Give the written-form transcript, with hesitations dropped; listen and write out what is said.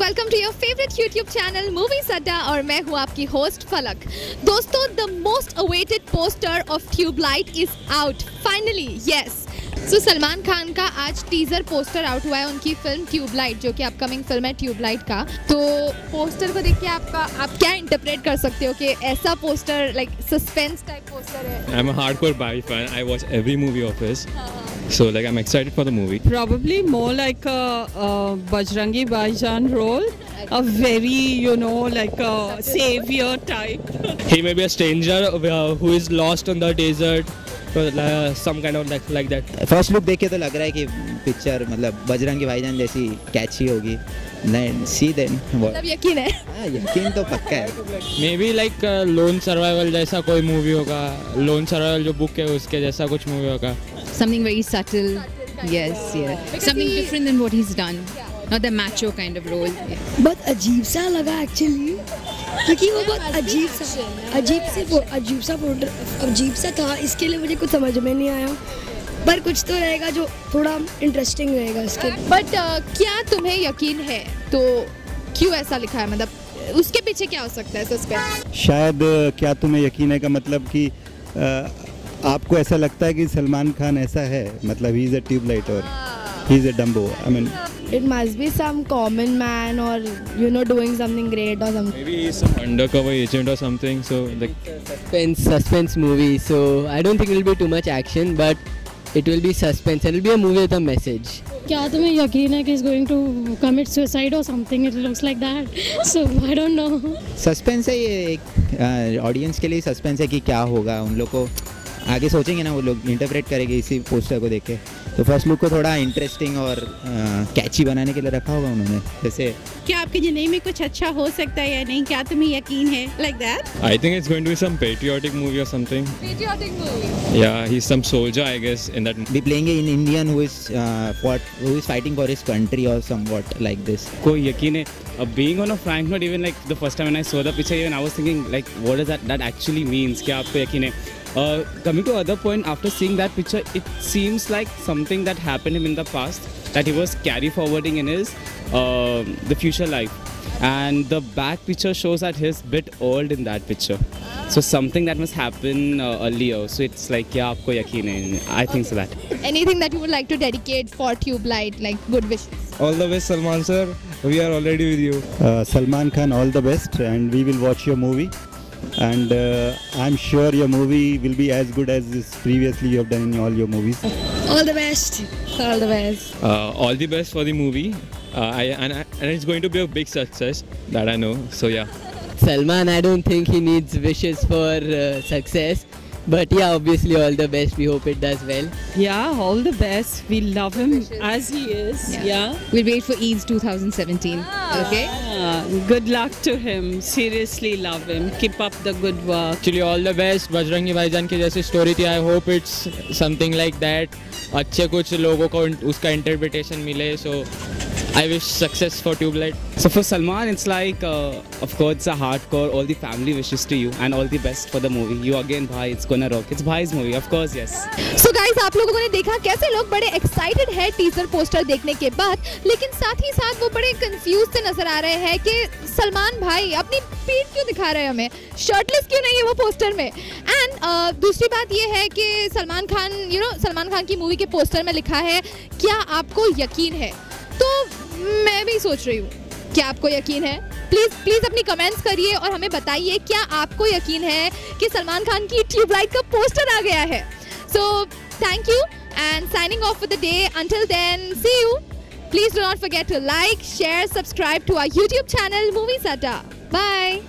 Welcome to your favourite YouTube channel movies Adda और मैं हूँ आपकी होस्ट फलक। दोस्तों, the most awaited poster of Tubelight is out finally, yes. So Salman Khan का आज टीजर पोस्टर आउट हुआ है उनकी फिल्म ट्यूबलाइट, जो कि अपकमिंग फिल्म है ट्यूबलाइट का। तो पोस्टर को देख के आप क्या इंटरप्रेट कर सकते हो कि ऐसा poster like suspense type poster है? I'm a hardcore Barry fan. I watch every movie of his. So like I'm excited for the movie. Probably more like a Bajrangi Bhaijaan role, a very like a savior type. He may be a stranger who is lost on the desert, some kind of like that. First look देख के तो लग रहा है कि picture मतलब बजरंगी भाईजान जैसी कैची होगी। सी देन मतलब यकीन है? हाँ, यकीन तो पक्का है। Maybe like लोन सर्वाइवल जैसा कोई मूवी होगा, लोन सर्वाइवल जो बुक है उसके जैसा कुछ मूवी होगा। Something very subtle. Yes. Something different than what he's done. Not the macho kind of role. बहुत अजीब सा लगा एक्चुअली, क्योंकि वो बहुत अजीब सा था। इसके लिए मुझे कुछ समझ में नहीं आया, पर कुछ तो रहेगा जो थोड़ा इंटरेस्टिंग रहेगा इसके। बट क्या तुम्हें यकीन है तो क्यों ऐसा लिखा है? मतलब उसके पीछे क्या हो सकता है सस्पेंस? शायद क्या तुम्हें यकीन है का मतलब कि आपको ऐसा लगता है कि सलमान खान ऐसा है, मतलब ही इज अ ट्यूबलाइट और he is a Dumbo. I mean It must be some common man or doing something great or something. Maybe he's some undercover agent or something. So like suspense movie. So I don't think it will be too much action, but it will be suspense. It will be a movie with a message. क्या तुम्हें यकीन है कि he's going to commit suicide or something? It looks like that. So I don't know. Suspense है ये, एक audience के लिए सस्पेंस है कि क्या होगा। उन लोग को आगे सोचेंगे ना, वो लोग इंटरप्रेट करेंगे इसी पोस्टर को देख के। तो फर्स्ट लुक को थोड़ा इंटरेस्टिंग और कैची बनाने के लिए रखा होगा उन्होंने। जैसे क्या आपकी ज़िंदगी में कुछ अच्छा हो सकता है या नहीं, क्या तुम्हें यकीन है? Like that? I think it's going to be some patriotic movie or something. Patriotic movie? Yeah, he's some soldier I guess in that. be playing an Indian who is fighting for his country or somewhat like this. कोई यकीन है? Being on a frank note, even like the first time when I saw the picture, even I was thinking like, what does that actually means? क्या आपको यकीन है? Coming to other point, after seeing that picture, it seems like something that happened him in the past, that he was carry forwarding in his the future life, and the back picture shows that he's a bit old in that picture. So something that must happen earlier. So it's like, yeah, आपको यकीन है? I think so that. Anything that you would like to dedicate for Tubelight, like good wishes? All the best, Salman sir. We are already with you. Salman Khan, all the best, and we will watch your movie. And I'm sure your movie will be as good as this previously you have done in all your movies. All the best. All the best. All the best for the movie. And it's going to be a big success, that I know. So yeah. Salman, I don't think he needs wishes for success. But yeah, obviously all the best. We hope it does well. Yeah, all the best. We love him as he is. Yeah. We'll wait for Eid 2017. Okay. Good luck to him. Seriously love him. Keep up the good work. Actually all the best. Bajrangi भाईजान की जैसी story थी, I hope it's something like that. अच्छे कुछ लोगों को उसका interpretation मिले. So I wish success for Tubelight. So for Salman, it's like, of course, it's a hardcore. All the family wishes to you, and all the best for the movie. You again, bhai, it's gonna rock. It's bhai's movie, of course, yes. So guys, आप लोगों ने देखा कैसे लोग बड़े excited है teaser poster देखने के बाद, लेकिन साथ ही साथ वो बड़े कंफ्यूज से नजर आ रहे हैं कि सलमान भाई अपनी पीठ क्यों दिखा रहे हैं हमें, शर्टलेस क्यों नहीं है वो पोस्टर में। एंड दूसरी बात ये है कि सलमान खान की मूवी के पोस्टर में लिखा है क्या आपको यकीन है। तो मैं भी सोच रही हूँ, क्या आपको यकीन है? प्लीज अपनी कमेंट्स करिए और हमें बताइए क्या आपको यकीन है कि सलमान खान की ट्यूबलाइट का पोस्टर आ गया है। So thank you and signing off for the day. Until then, see you. Please do not forget to like, share, subscribe to our YouTube channel Movies Adda. Bye.